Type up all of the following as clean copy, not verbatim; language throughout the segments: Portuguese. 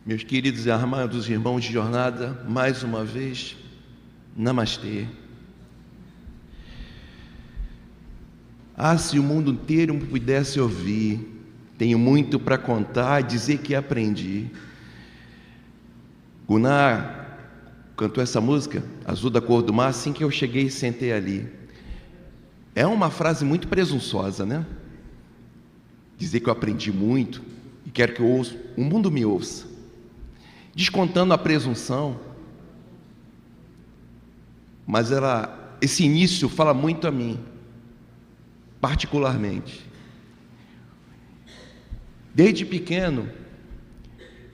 Meus queridos e amados irmãos de jornada, mais uma vez, namastê. Se o mundo inteiro me pudesse ouvir, tenho muito para contar, dizer que aprendi. Gunnar cantou essa música, Azul da Cor do Mar, assim que eu cheguei e sentei ali. É uma frase muito presunçosa, né? Dizer que eu aprendi muito e quero que o mundo me ouça. Descontando a presunção, mas esse início fala muito a mim, particularmente. Desde pequeno,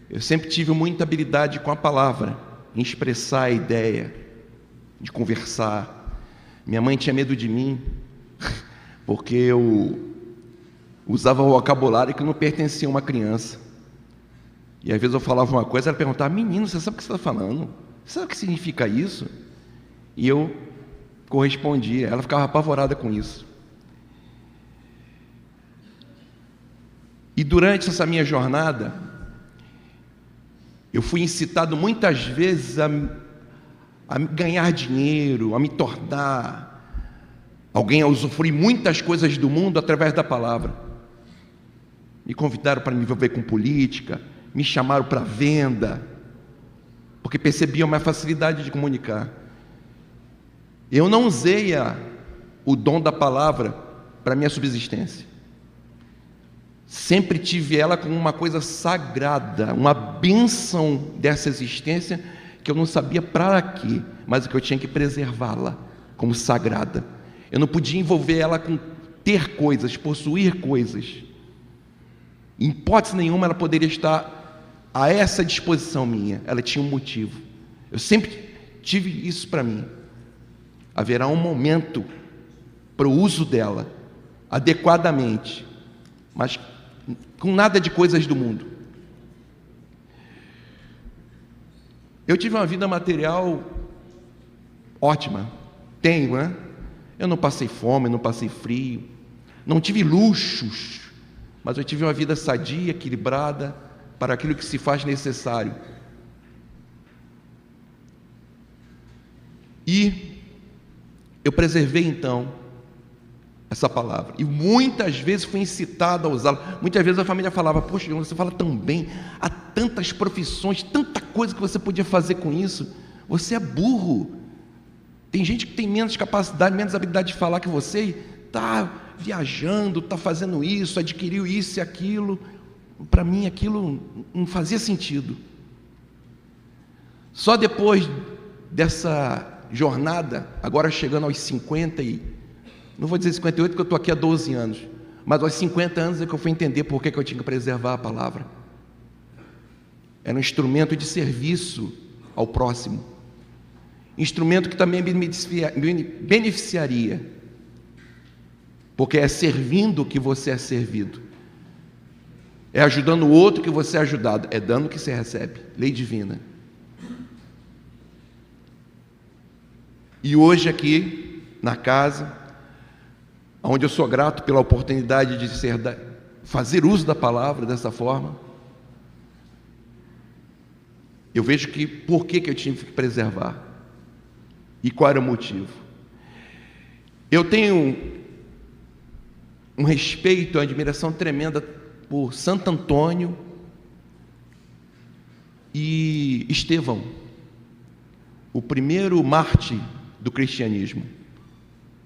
eu sempre tive muita habilidade com a palavra, em expressar a ideia, de conversar. Minha mãe tinha medo de mim, porque eu usava um vocabulário que não pertencia a uma criança. E às vezes eu falava uma coisa, ela perguntava: menino, você sabe o que você está falando? Você sabe o que significa isso? E eu correspondia, ela ficava apavorada com isso. E durante essa minha jornada, eu fui incitado muitas vezes a ganhar dinheiro, a me tornar alguém, a usufruir muitas coisas do mundo através da palavra. Me convidaram para me envolver com política, me chamaram para venda, porque percebiam a minha facilidade de comunicar. Eu não usei o dom da palavra para minha subsistência. Sempre tive ela como uma coisa sagrada, uma bênção dessa existência que eu não sabia para quê, mas que eu tinha que preservá-la como sagrada. Eu não podia envolver ela com ter coisas, possuir coisas. Em hipótese nenhuma ela poderia estar a essa disposição minha. Ela tinha um motivo. Eu sempre tive isso para mim. Haverá um momento para o uso dela adequadamente, mas com nada de coisas do mundo. Eu tive uma vida material ótima. Tenho, né? Eu não passei fome, não passei frio, não tive luxos, mas eu tive uma vida sadia, equilibrada, para aquilo que se faz necessário. E eu preservei então essa palavra, e muitas vezes fui incitado a usá-la. Muitas vezes a família falava: poxa, você fala tão bem, há tantas profissões, tanta coisa que você podia fazer com isso, você é burro. Tem gente que tem menos capacidade, menos habilidade de falar que você, está viajando, está fazendo isso, adquiriu isso e aquilo. Para mim aquilo não fazia sentido. Só depois dessa jornada, agora chegando aos 50 não vou dizer 58 porque eu estou aqui há 12 anos, mas aos 50 anos é que eu fui entender por que eu tinha que preservar a palavra. Era um instrumento de serviço ao próximo, instrumento que também me beneficiaria, porque é servindo que você é servido. É ajudando o outro que você é ajudado. É dando que você recebe. Lei divina. E hoje aqui, na casa, onde eu sou grato pela oportunidade de fazer uso da palavra dessa forma, eu vejo que por que eu tive que preservar. E qual era o motivo. Eu tenho um respeito, uma admiração tremenda por Santo Antônio e Estevão, o primeiro mártir do cristianismo.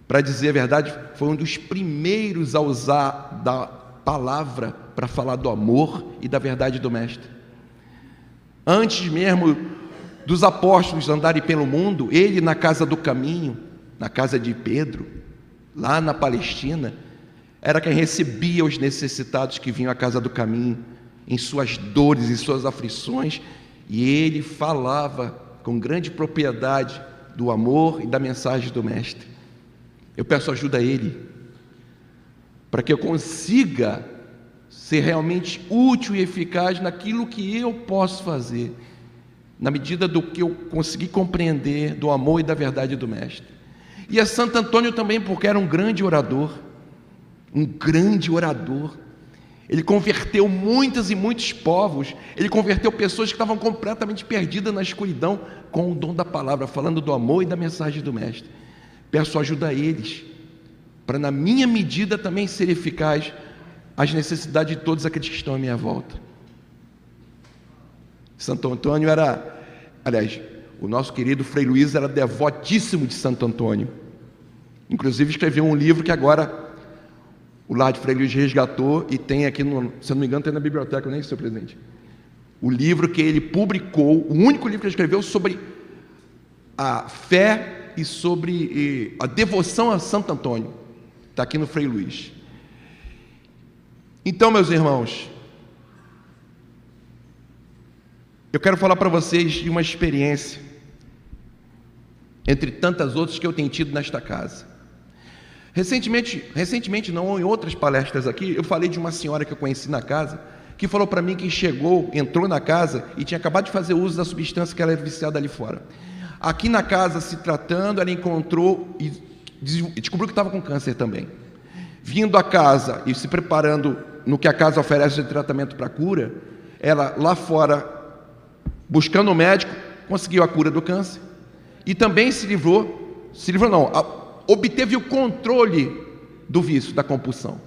Para dizer a verdade, foi um dos primeiros a usar da palavra para falar do amor e da verdade do Mestre. Antes mesmo dos apóstolos andarem pelo mundo, ele na casa do caminho, na casa de Pedro, lá na Palestina, era quem recebia os necessitados que vinham à casa do caminho, em suas dores e suas aflições, e ele falava com grande propriedade do amor e da mensagem do Mestre. Eu peço ajuda a ele, para que eu consiga ser realmente útil e eficaz naquilo que eu posso fazer, na medida do que eu conseguir compreender do amor e da verdade do Mestre. E a Santo Antônio também, porque era um grande orador. Ele converteu muitas e muitos povos. Ele converteu pessoas que estavam completamente perdidas na escuridão com o dom da palavra, falando do amor e da mensagem do Mestre. Peço ajuda a eles, para na minha medida também ser eficaz às necessidades de todos aqueles que estão à minha volta. Santo Antônio o nosso querido Frei Luiz era devotíssimo de Santo Antônio. Inclusive escreveu um livro que agora o Lar de Frei Luiz resgatou e tem aqui, se eu não me engano, tem na biblioteca, nem seu presidente. O livro que ele publicou, o único livro que ele escreveu sobre a fé e sobre a devoção a Santo Antônio. Está aqui no Frei Luiz. Então, meus irmãos, eu quero falar para vocês de uma experiência, entre tantas outras que eu tenho tido nesta casa. Recentemente não, em outras palestras aqui, eu falei de uma senhora que eu conheci na casa, que falou para mim que entrou na casa e tinha acabado de fazer uso da substância que ela era viciada ali fora. Aqui na casa, se tratando, ela encontrou e descobriu que estava com câncer também. Vindo à casa e se preparando no que a casa oferece de tratamento para cura, ela lá fora, buscando o médico, conseguiu a cura do câncer e também obteve o controle do vício, da compulsão.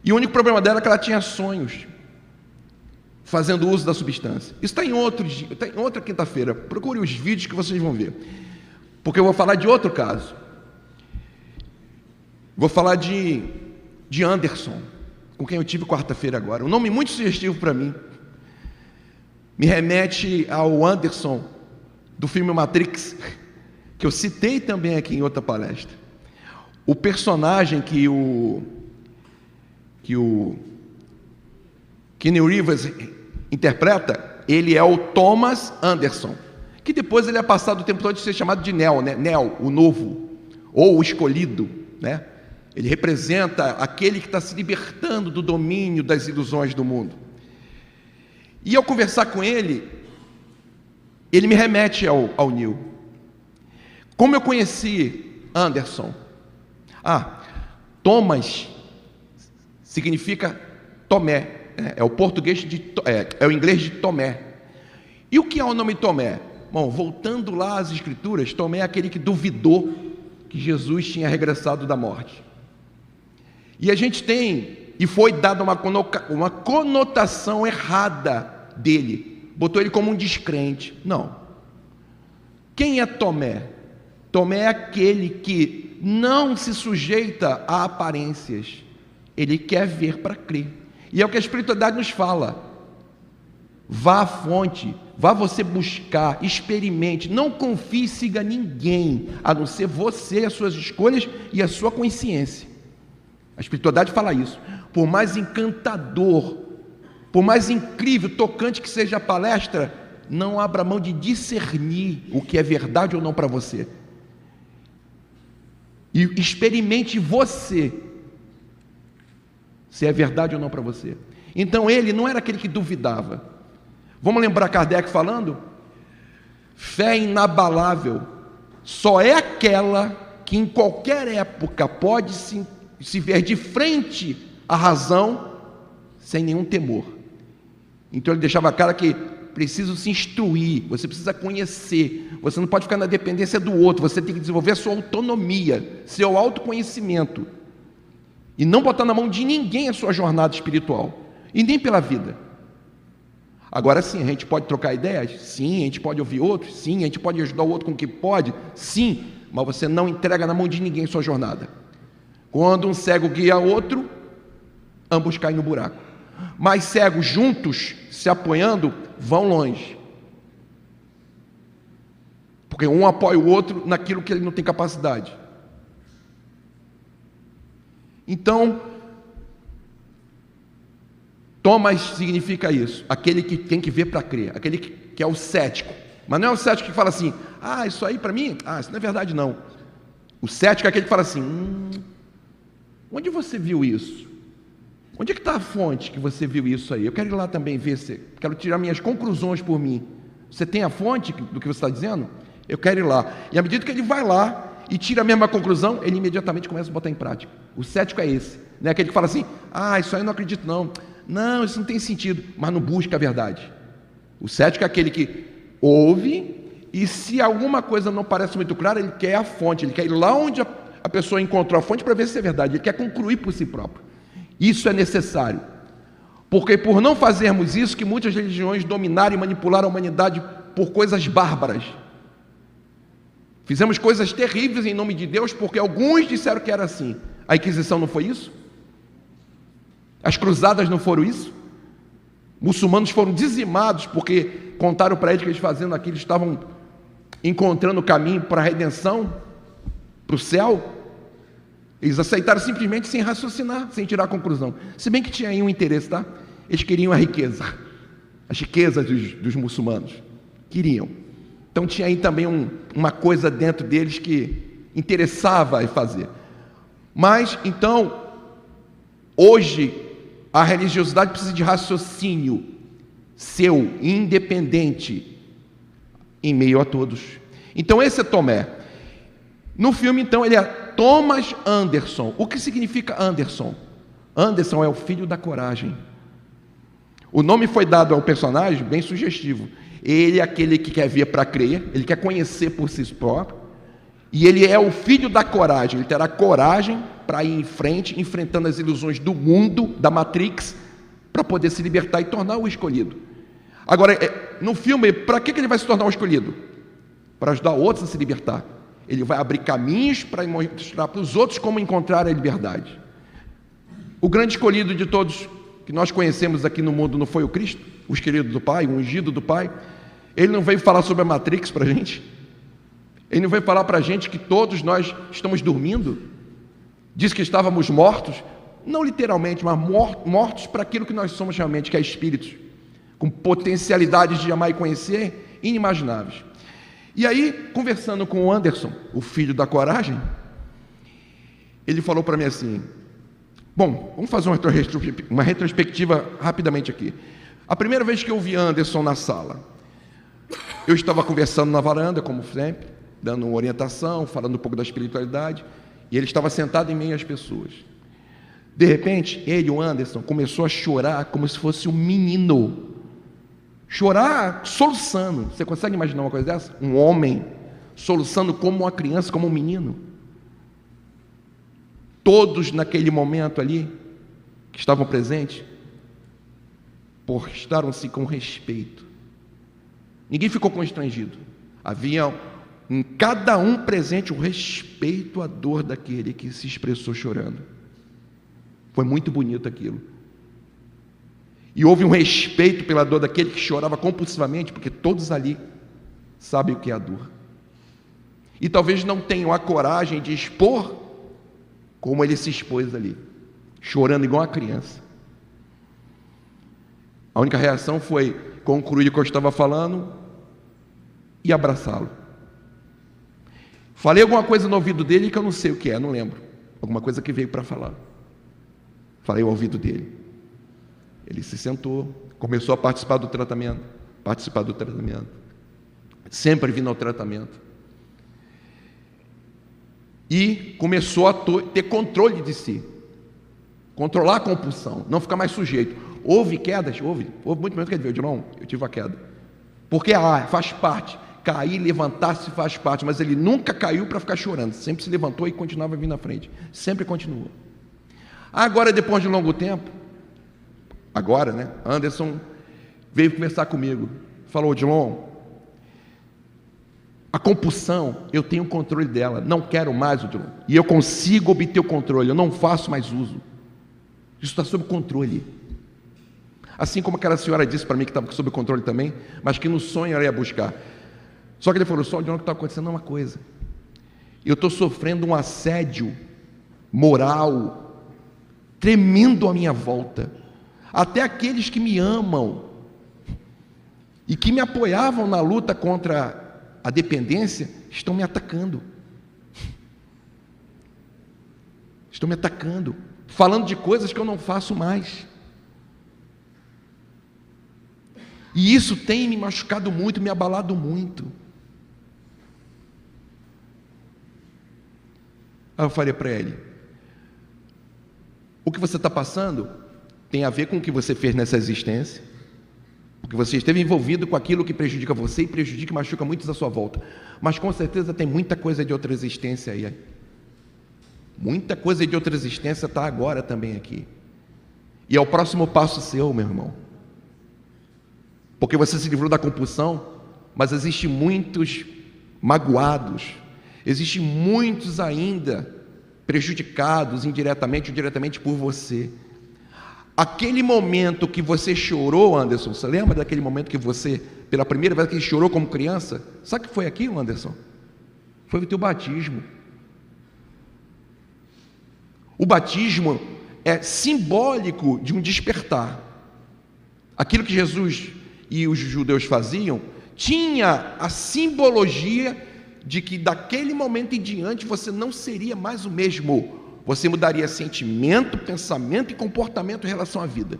E o único problema dela é que ela tinha sonhos fazendo uso da substância. Isso está em outra quinta-feira. Procure os vídeos que vocês vão ver, porque eu vou falar de outro caso. Vou falar de Anderson, com quem eu tive quarta-feira agora. Um nome muito sugestivo para mim. Me remete ao Anderson do filme Matrix, que eu citei também aqui em outra palestra. O personagem que o Keanu Reeves interpreta, ele é o Thomas Anderson, que depois ele é passado o tempo todo de ser chamado de Neo, né? Neo, o novo, ou o escolhido, né? Ele representa aquele que está se libertando do domínio das ilusões do mundo. E ao conversar com ele, ele me remete ao Neo. Como eu conheci Anderson? Thomas significa Tomé, é o português é o inglês de Tomé. E o que é o nome Tomé? Bom, voltando lá às Escrituras, Tomé é aquele que duvidou que Jesus tinha regressado da morte. E a gente foi dada uma conotação errada dele, botou ele como um descrente. Não. Quem é Tomé? Tomé é aquele que não se sujeita a aparências, ele quer ver para crer. E é o que a espiritualidade nos fala. Vá à fonte, vá você buscar, experimente, não confie e siga ninguém, a não ser você, as suas escolhas e a sua consciência. A espiritualidade fala isso. Por mais encantador, por mais incrível, tocante que seja a palestra, não abra mão de discernir o que é verdade ou não para você. E experimente você, se é verdade ou não para você. Então ele não era aquele que duvidava. Vamos lembrar Kardec falando? Fé inabalável só é aquela que em qualquer época pode se ver de frente à razão sem nenhum temor. Então ele deixava claro que precisa se instruir, você precisa conhecer, você não pode ficar na dependência do outro, você tem que desenvolver a sua autonomia, seu autoconhecimento, e não botar na mão de ninguém a sua jornada espiritual, e nem pela vida. Agora sim, a gente pode trocar ideias? Sim. A gente pode ouvir outros? Sim. A gente pode ajudar o outro com o que pode? Sim. Mas você não entrega na mão de ninguém a sua jornada. Quando um cego guia outro, ambos caem no buraco. Mas cegos juntos, se apoiando, vão longe. Porque um apoia o outro naquilo que ele não tem capacidade. Então, Thomas significa isso, aquele que tem que ver para crer, aquele que é o cético. Mas não é o cético que fala assim, isso aí para mim, isso não é verdade não. O cético é aquele que fala assim, onde você viu isso? Onde é que está a fonte que você viu isso aí? Eu quero ir lá também ver, quero tirar minhas conclusões por mim. Você tem a fonte do que você está dizendo? Eu quero ir lá. E à medida que ele vai lá e tira a mesma conclusão, ele imediatamente começa a botar em prática. O cético é esse. Não é aquele que fala assim, isso aí eu não acredito não. Não, isso não tem sentido, mas não busca a verdade. O cético é aquele que ouve e se alguma coisa não parece muito clara, ele quer a fonte, ele quer ir lá onde a pessoa encontrou a fonte para ver se é verdade, ele quer concluir por si próprio. Isso é necessário, porque por não fazermos isso, que muitas religiões dominaram e manipularam a humanidade por coisas bárbaras. Fizemos coisas terríveis em nome de Deus, porque alguns disseram que era assim. A Inquisição não foi isso? As cruzadas não foram isso? Muçulmanos foram dizimados porque contaram para eles que eles fazendo aquilo estavam encontrando o caminho para a redenção, para o céu. Eles aceitaram simplesmente sem raciocinar, sem tirar a conclusão. Se bem que tinha aí um interesse, tá? Eles queriam a riqueza, as riquezas dos muçulmanos. Queriam. Então tinha aí também uma coisa dentro deles que interessava em fazer. Mas, então, hoje, a religiosidade precisa de raciocínio seu, independente, em meio a todos. Então, esse é Tomé. No filme, então, ele é Thomas Anderson. O que significa Anderson? Anderson é o filho da coragem. O nome foi dado ao personagem bem sugestivo. Ele é aquele que quer ver para crer, ele quer conhecer por si próprio, e ele é o filho da coragem. Ele terá coragem para ir em frente, enfrentando as ilusões do mundo, da Matrix, para poder se libertar e tornar o escolhido. Agora, no filme, para que ele vai se tornar o escolhido? Para ajudar outros a se libertar. Ele vai abrir caminhos para mostrar para os outros como encontrar a liberdade. O grande escolhido de todos que nós conhecemos aqui no mundo não foi o Cristo, o escolhido do Pai, o ungido do Pai. Ele não veio falar sobre a Matrix para a gente. Ele não veio falar para a gente que todos nós estamos dormindo. Diz que estávamos mortos, não literalmente, mas mortos para aquilo que nós somos realmente, que é espíritos, com potencialidades de amar e conhecer inimagináveis. E aí, conversando com o Anderson, o filho da coragem, ele falou para mim assim, bom, vamos fazer uma retrospectiva rapidamente aqui. A primeira vez que eu vi Anderson na sala, eu estava conversando na varanda, como sempre, dando uma orientação, falando um pouco da espiritualidade, e ele estava sentado em meio às pessoas. De repente, ele, o Anderson, começou a chorar como se fosse um menino. Chorar soluçando. Você consegue imaginar uma coisa dessa? Um homem soluçando como uma criança, como um menino. Todos naquele momento ali, que estavam presentes, postaram-se com respeito. Ninguém ficou constrangido. Havia em cada um presente o respeito à dor daquele que se expressou chorando. Foi muito bonito aquilo. E houve um respeito pela dor daquele que chorava compulsivamente, porque todos ali sabem o que é a dor. E talvez não tenham a coragem de expor como ele se expôs ali, chorando igual uma criança. A única reação foi concluir o que eu estava falando e abraçá-lo. Falei alguma coisa no ouvido dele que eu não sei o que é, não lembro. Alguma coisa que veio para falar. Falei ao ouvido dele. Ele se sentou, começou a participar do tratamento. Sempre vindo ao tratamento. E começou a ter controle de si. Controlar a compulsão, não ficar mais sujeito. Houve quedas? Houve muito menos que ele veio. Não, eu tive a queda. Porque faz parte. Cair, levantar-se faz parte. Mas ele nunca caiu para ficar chorando. Sempre se levantou e continuava vindo à frente. Sempre continuou. Agora, depois de um longo tempo, Anderson veio conversar comigo. Falou, Odilon, a compulsão, eu tenho controle dela. Não quero mais, Odilon. E eu consigo obter o controle. Eu não faço mais uso. Isso está sob controle. Assim como aquela senhora disse para mim que estava sob controle também, mas que no sonho ela ia buscar. Só que ele falou, só de onde está acontecendo uma coisa. Eu estou sofrendo um assédio moral tremendo à minha volta. Até aqueles que me amam e que me apoiavam na luta contra a dependência estão me atacando. Estão me atacando, falando de coisas que eu não faço mais. E isso tem me machucado muito, me abalado muito. Aí eu falei para ele, o que você está passando tem a ver com o que você fez nessa existência, porque você esteve envolvido com aquilo que prejudica você e prejudica e machuca muitos à sua volta. Mas com certeza tem muita coisa de outra existência aí. Muita coisa de outra existência está agora também aqui. E é o próximo passo seu, meu irmão. Porque você se livrou da compulsão, mas existem muitos magoados, existem muitos ainda prejudicados indiretamente ou diretamente por você. Aquele momento que você chorou, Anderson, você lembra daquele momento que você, pela primeira vez que chorou como criança? Sabe o que foi aquilo, Anderson? Foi o teu batismo. O batismo é simbólico de um despertar. Aquilo que Jesus e os judeus faziam tinha a simbologia de que daquele momento em diante você não seria mais o mesmo. Você mudaria sentimento, pensamento e comportamento em relação à vida.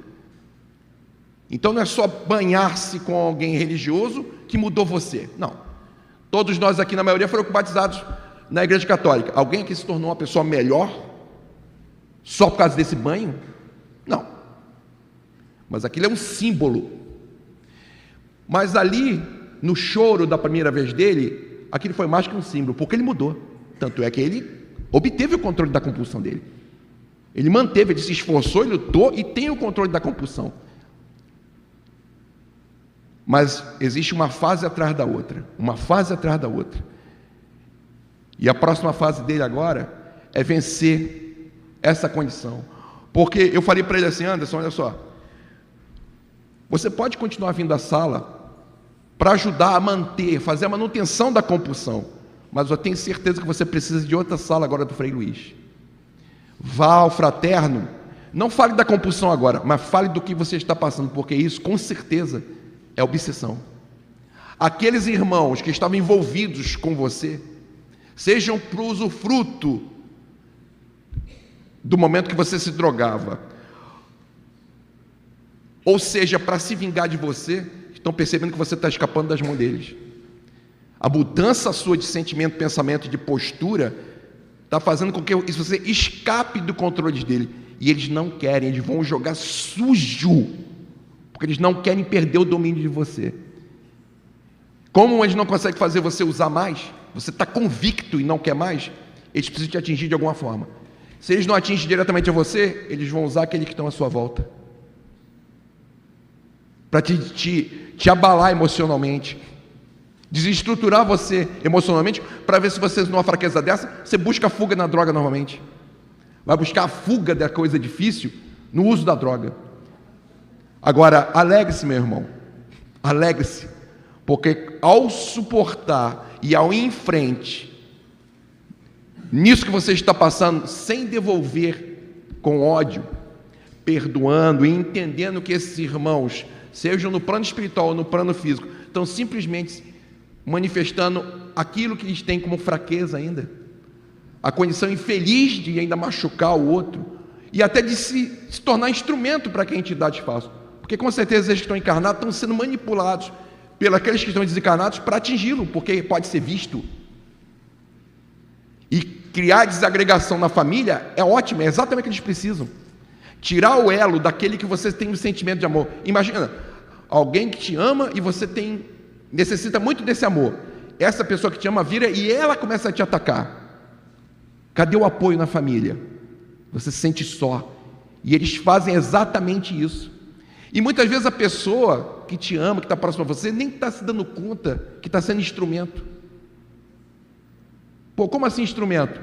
Então não é só banhar-se com alguém religioso que mudou você. Não. Todos nós aqui, na maioria, foram batizados na Igreja Católica. Alguém aqui se tornou uma pessoa melhor só por causa desse banho? Não. Mas aquilo é um símbolo. Mas ali, no choro da primeira vez dele, aquilo foi mais que um símbolo, porque ele mudou. Tanto é que ele obteve o controle da compulsão dele. Ele manteve, ele se esforçou, ele lutou e tem o controle da compulsão. Mas existe uma fase atrás da outra, uma fase atrás da outra. E a próxima fase dele agora é vencer essa condição. Porque eu falei para ele assim: Anderson, olha só, você pode continuar vindo à sala para ajudar a manter, fazer a manutenção da compulsão, mas eu tenho certeza que você precisa de outra sala agora do Frei Luiz. Vá ao fraterno, não fale da compulsão agora, mas fale do que você está passando, porque isso com certeza é obsessão. Aqueles irmãos que estavam envolvidos com você, sejam para o usufruto do momento que você se drogava, ou seja, para se vingar de você, estão percebendo que você está escapando das mãos deles. A mudança sua de sentimento, pensamento e de postura está fazendo com que você escape do controle dele. E eles não querem, eles vão jogar sujo, porque eles não querem perder o domínio de você. Como eles não conseguem fazer você usar mais, você está convicto e não quer mais, eles precisam te atingir de alguma forma. Se eles não atingem diretamente a você, eles vão usar aqueles que estão à sua volta, para te abalar emocionalmente, desestruturar você emocionalmente, para ver se você, numa fraqueza dessa, você busca a fuga na droga normalmente. Vai buscar a fuga da coisa difícil no uso da droga. Agora, alegre-se, meu irmão, alegre-se, porque ao suportar e ao ir em frente, nisso que você está passando, sem devolver com ódio, perdoando e entendendo que esses irmãos, sejam no plano espiritual ou no plano físico, estão simplesmente manifestando aquilo que eles têm como fraqueza ainda, a condição infeliz de ainda machucar o outro, e até de se tornar instrumento para que a entidade faça, porque com certeza eles que estão encarnados estão sendo manipulados pelos aqueles que estão desencarnados para atingi-lo, porque pode ser visto. E criar desagregação na família é ótimo, é exatamente o que eles precisam. Tirar o elo daquele que você tem o sentimento de amor. Imagina, alguém que te ama e você necessita muito desse amor. Essa pessoa que te ama vira e ela começa a te atacar. Cadê o apoio na família? Você se sente só. E eles fazem exatamente isso. E muitas vezes a pessoa que te ama, que está próxima a você, nem está se dando conta que está sendo instrumento. Pô, como assim instrumento?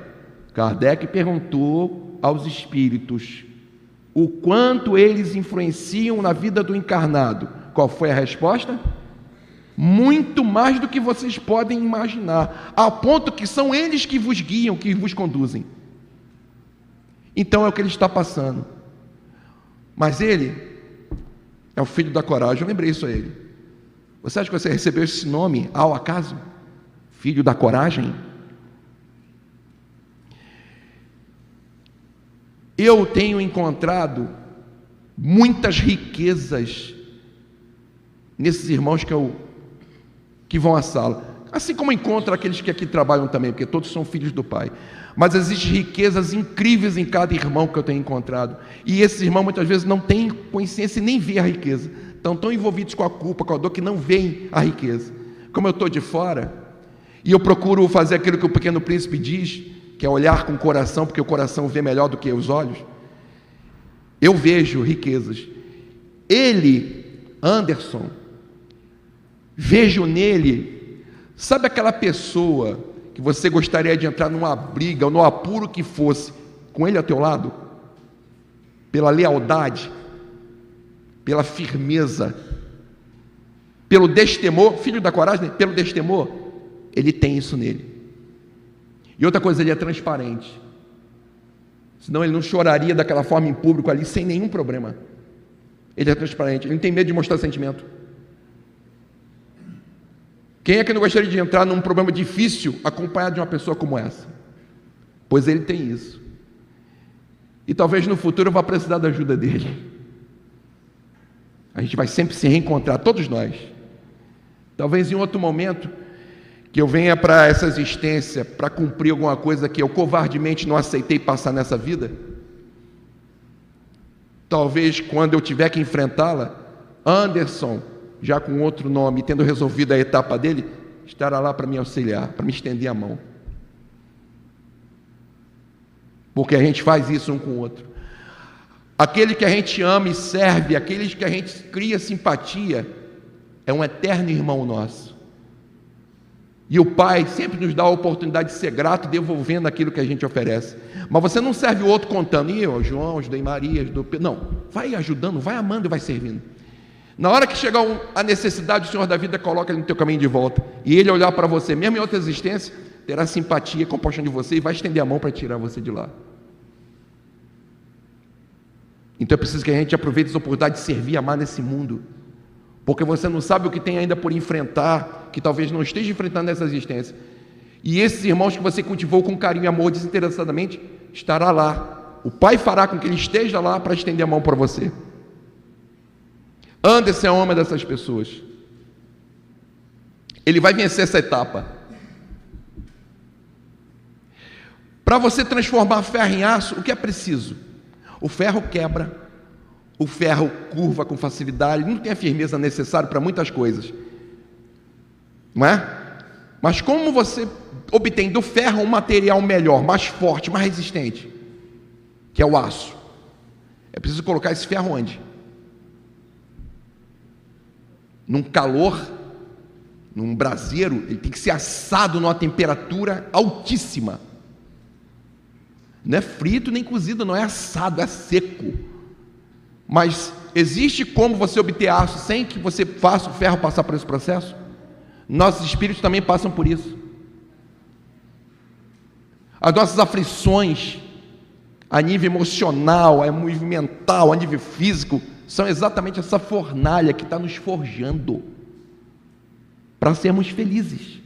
Kardec perguntou aos espíritos o quanto eles influenciam na vida do encarnado. Qual foi a resposta? Muito mais do que vocês podem imaginar, a ponto que são eles que vos guiam, que vos conduzem. Então é o que ele está passando. Mas ele é o filho da coragem. Eu lembrei isso a ele. Você acha que você recebeu esse nome ao acaso? Filho da coragem? Eu tenho encontrado muitas riquezas nesses irmãos que vão à sala. Assim como encontra aqueles que aqui trabalham também, porque todos são filhos do Pai. Mas existem riquezas incríveis em cada irmão que eu tenho encontrado. E esses irmãos muitas vezes não têm consciência e nem veem a riqueza. Estão tão envolvidos com a culpa, com a dor, que não veem a riqueza. Como eu estou de fora, e eu procuro fazer aquilo que o Pequeno Príncipe diz, que é olhar com o coração, porque o coração vê melhor do que os olhos. Eu vejo riquezas. Ele, Anderson, vejo nele, sabe aquela pessoa que você gostaria de entrar numa briga ou no apuro que fosse, com ele ao teu lado? Pela lealdade, pela firmeza, pelo destemor, filho da coragem, né? Pelo destemor, ele tem isso nele. E outra coisa, ele é transparente, senão ele não choraria daquela forma em público ali, sem nenhum problema. Ele é transparente, ele não tem medo de mostrar sentimento. Quem é que não gostaria de entrar num problema difícil acompanhado de uma pessoa como essa? Pois ele tem isso. E talvez no futuro eu vá precisar da ajuda dele. A gente vai sempre se reencontrar, todos nós. Talvez em outro momento que eu venha para essa existência para cumprir alguma coisa que eu covardemente não aceitei passar nessa vida. Talvez quando eu tiver que enfrentá-la, Anderson, já com outro nome, tendo resolvido a etapa dele, estará lá para me auxiliar, para me estender a mão. Porque a gente faz isso um com o outro. Aquele que a gente ama e serve, aqueles que a gente cria simpatia, é um eterno irmão nosso. E o Pai sempre nos dá a oportunidade de ser grato, devolvendo aquilo que a gente oferece. Mas você não serve o outro contando, e eu, João, ajudei Maria, ajudou Pedro. Não, vai ajudando, vai amando e vai servindo. Na hora que chegar a necessidade, o Senhor da vida coloca ele no teu caminho de volta. E ele olhar para você, mesmo em outra existência, terá simpatia, compaixão de você e vai estender a mão para tirar você de lá. Então é preciso que a gente aproveite essa oportunidade de servir e amar nesse mundo. Porque você não sabe o que tem ainda por enfrentar, que talvez não esteja enfrentando nessa existência. E esses irmãos que você cultivou com carinho e amor desinteressadamente, estará lá. O Pai fará com que ele esteja lá para estender a mão para você. Anderson é uma dessas pessoas. Ele vai vencer essa etapa. Para você transformar ferro em aço, o que é preciso? O ferro quebra, o ferro curva com facilidade, não tem a firmeza necessária para muitas coisas, não é? Mas como você obtém do ferro um material melhor, mais forte, mais resistente, que é o aço? É preciso colocar esse ferro onde? Num calor, num braseiro, ele tem que ser assado numa temperatura altíssima. Não é frito nem cozido, não é assado, é seco. Mas existe como você obter aço sem que você faça o ferro passar por esse processo? Nossos espíritos também passam por isso. As nossas aflições, a nível emocional, a nível mental, a nível físico, são exatamente essa fornalha que está nos forjando para sermos felizes,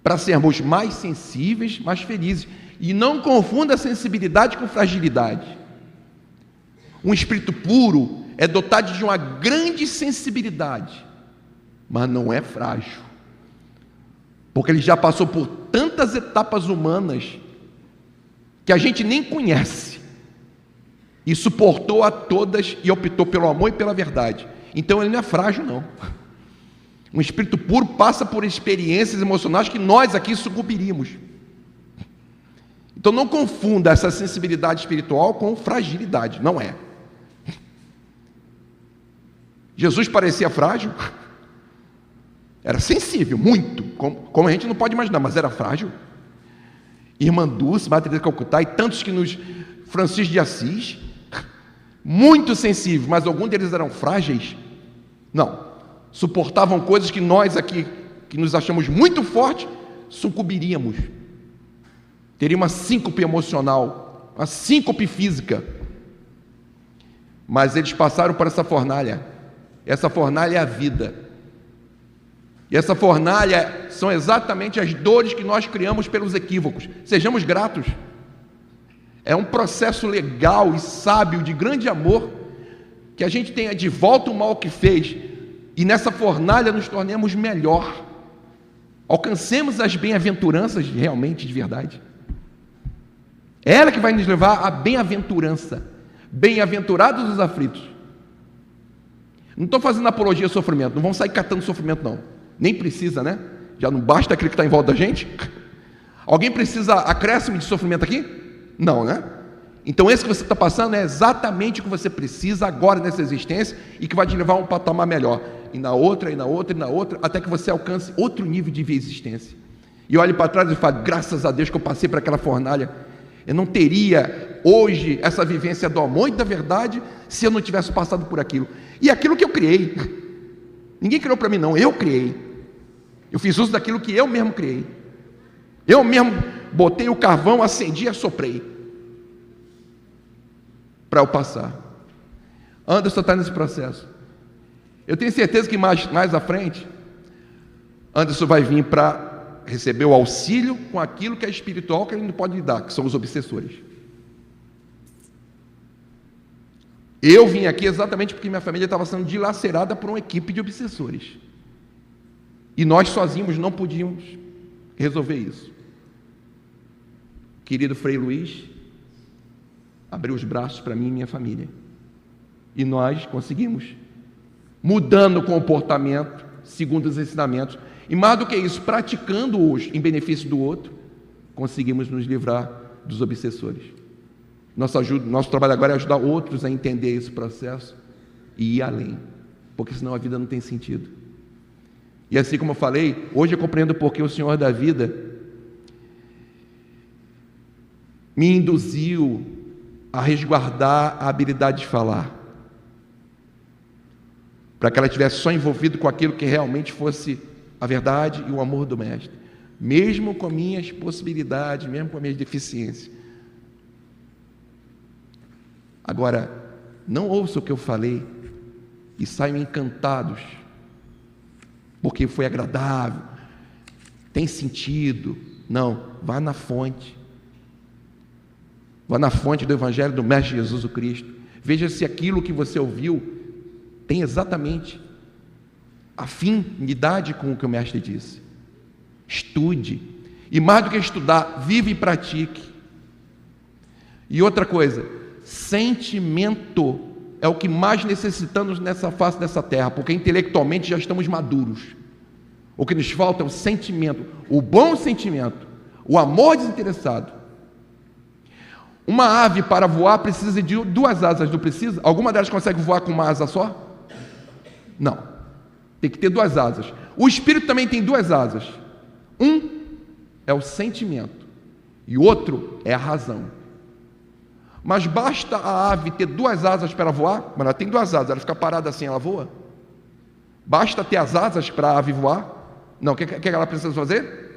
para sermos mais sensíveis, mais felizes. E não confunda a sensibilidade com fragilidade. Um espírito puro é dotado de uma grande sensibilidade, mas não é frágil, porque ele já passou por tantas etapas humanas que a gente nem conhece, e suportou a todas e optou pelo amor e pela verdade. Então ele não é frágil, não. Um espírito puro passa por experiências emocionais que nós aqui sucumbiríamos. Então não confunda essa sensibilidade espiritual com fragilidade, não é. Jesus parecia frágil, era sensível, muito, como a gente não pode imaginar, mas era frágil. Irmã Dulce, Madre Teresa de Calcutá e tantos que nos... Francisco de Assis, muito sensíveis, mas alguns deles eram frágeis? Não, suportavam coisas que nós aqui, que nos achamos muito fortes, sucumbiríamos. Teria uma síncope emocional, uma síncope física. Mas eles passaram por essa fornalha. Essa fornalha é a vida. E essa fornalha são exatamente as dores que nós criamos pelos equívocos. Sejamos gratos. É um processo legal e sábio de grande amor, que a gente tenha de volta o mal que fez, e nessa fornalha nos tornemos melhor, alcancemos as bem-aventuranças realmente, de verdade. É ela que vai nos levar à bem-aventurança. Bem-aventurados os aflitos. Não estou fazendo apologia ao sofrimento, não vamos sair catando sofrimento não, nem precisa, né? Já não basta aquele que está em volta da gente? Alguém precisa acréscimo de sofrimento aqui? Não, né? Então esse que você está passando é exatamente o que você precisa agora nessa existência e que vai te levar a um patamar melhor, e na outra, e na outra, e na outra, até que você alcance outro nível de existência. E olhe para trás e fale, graças a Deus que eu passei por aquela fornalha. Eu não teria hoje essa vivência do amor e da verdade se eu não tivesse passado por aquilo. E aquilo que eu criei. Ninguém criou para mim não, eu criei. Eu fiz uso daquilo que eu mesmo criei. Eu mesmo botei o carvão, acendi e assoprei para eu passar. Anderson está nesse processo. Eu tenho certeza que mais à frente Anderson vai vir para receber o auxílio com aquilo que é espiritual, que ele não pode lidar, que são os obsessores. Eu vim aqui exatamente porque minha família estava sendo dilacerada por uma equipe de obsessores. E nós sozinhos não podíamos resolver isso. Querido Frei Luiz abriu os braços para mim e minha família. E nós conseguimos, mudando o comportamento, segundo os ensinamentos, e mais do que isso, praticando-os em benefício do outro, conseguimos nos livrar dos obsessores. Nosso trabalho agora é ajudar outros a entender esse processo e ir além, porque senão a vida não tem sentido. E assim como eu falei, hoje eu compreendo porque o Senhor da vida me induziu a resguardar a habilidade de falar, para que ela estivesse só envolvida com aquilo que realmente fosse a verdade e o amor do Mestre, mesmo com minhas possibilidades, mesmo com as minhas deficiências. Agora, não ouça o que eu falei e saiam encantados, porque foi agradável, tem sentido. Não, vá na fonte. Vá na fonte do Evangelho do Mestre Jesus o Cristo. Veja se aquilo que você ouviu tem exatamente afinidade com o que o Mestre disse. Estude. E mais do que estudar, vive e pratique. E outra coisa, sentimento é o que mais necessitamos nessa face dessa terra, porque intelectualmente já estamos maduros. O que nos falta é o sentimento, o bom sentimento, o amor desinteressado. Uma ave para voar precisa de duas asas, não precisa? Alguma delas consegue voar com uma asa só? Não. Tem que ter duas asas. O espírito também tem duas asas. Um é o sentimento e o outro é a razão. Mas basta a ave ter duas asas para voar? Mas ela tem duas asas, ela fica parada assim, ela voa? Basta ter as asas para a ave voar? Não, o que ela precisa fazer?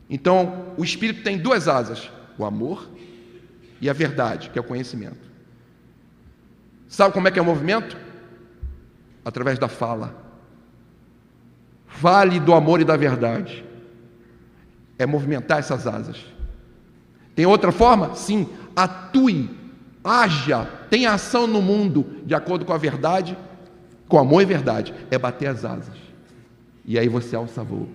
Então, o espírito tem duas asas, o amor e a verdade, que é o conhecimento. Sabe como é que é o movimento? Através da fala. Fale do amor e da verdade. É movimentar essas asas. Tem outra forma? Sim, atue, haja, tenha ação no mundo de acordo com a verdade, com amor e verdade. É bater as asas. E aí você alça voo.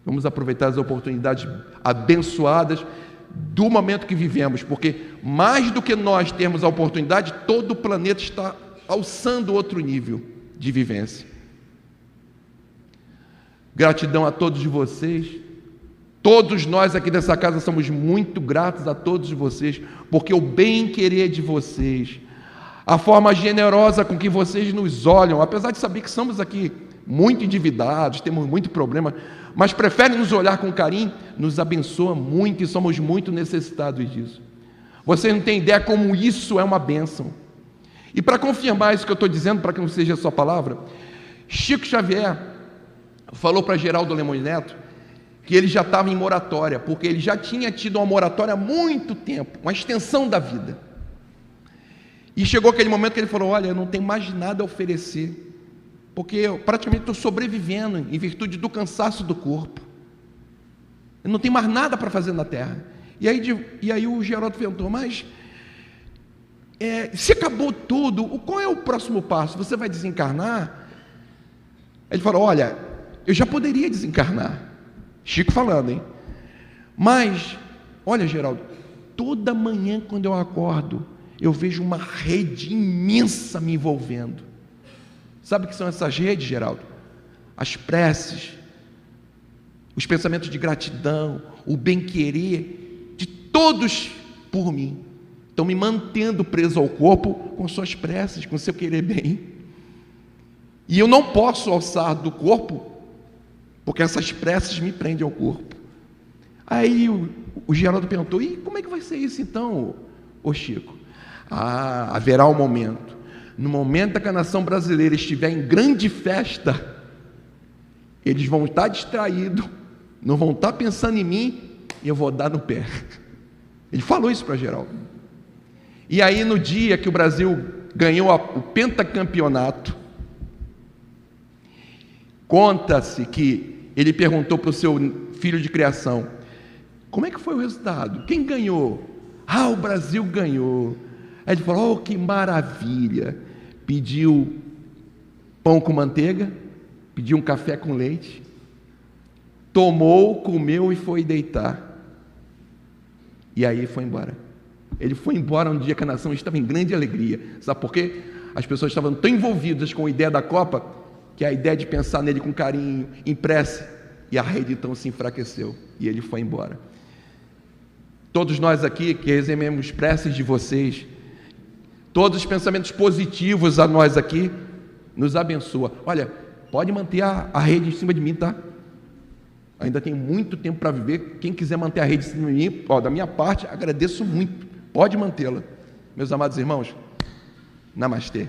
Vamos aproveitar as oportunidades abençoadas do momento que vivemos, porque mais do que nós termos a oportunidade, todo o planeta está alçando outro nível de vivência. Gratidão a todos vocês. Todos nós aqui dessa casa somos muito gratos a todos vocês, porque o bem-querer de vocês, a forma generosa com que vocês nos olham, apesar de saber que somos aqui muito endividados, temos muito problema, mas preferem nos olhar com carinho, nos abençoa muito e somos muito necessitados disso. Vocês não têm ideia como isso é uma bênção. E para confirmar isso que eu estou dizendo, para que não seja só palavra, Chico Xavier falou para Geraldo Lemos Neto que ele já estava em moratória, porque ele já tinha tido uma moratória há muito tempo, uma extensão da vida. E chegou aquele momento que ele falou: olha, eu não tenho mais nada a oferecer, porque eu praticamente estou sobrevivendo em virtude do cansaço do corpo. Eu não tenho mais nada para fazer na terra. E aí o Geraldo perguntou: mas se acabou tudo, qual é o próximo passo? Você vai desencarnar? Ele falou: olha, eu já poderia desencarnar. Chico falando, hein? Mas, olha, Geraldo, toda manhã quando eu acordo, eu vejo uma rede imensa me envolvendo. Sabe o que são essas redes, Geraldo? As preces, os pensamentos de gratidão, o bem-querer de todos por mim. Estão me mantendo preso ao corpo com suas preces, com seu querer bem. E eu não posso alçar do corpo, porque essas preces me prendem ao corpo. Aí o Geraldo perguntou: e como é que vai ser isso então, ô Chico? Haverá um momento. No momento que a nação brasileira estiver em grande festa, eles vão estar distraídos, não vão estar pensando em mim, e eu vou dar no pé. Ele falou isso para Geraldo. E aí, no dia que o Brasil ganhou o pentacampeonato, conta-se que ele perguntou para o seu filho de criação: como é que foi o resultado? Quem ganhou? O Brasil ganhou. Aí ele falou: oh, que maravilha. Pediu pão com manteiga, pediu um café com leite, tomou, comeu e foi deitar. E aí foi embora. Ele foi embora um dia que a nação estava em grande alegria. Sabe por quê? As pessoas estavam tão envolvidas com a ideia da Copa, que a ideia de pensar nele com carinho, em prece, e a rede então se enfraqueceu, e ele foi embora. Todos nós aqui que recebemos preces de vocês, todos os pensamentos positivos a nós aqui, nos abençoa. Olha, pode manter a rede em cima de mim, tá? Ainda tem muito tempo para viver. Quem quiser manter a rede em cima de mim, da minha parte, agradeço muito. Pode mantê-la. Meus amados irmãos, namastê.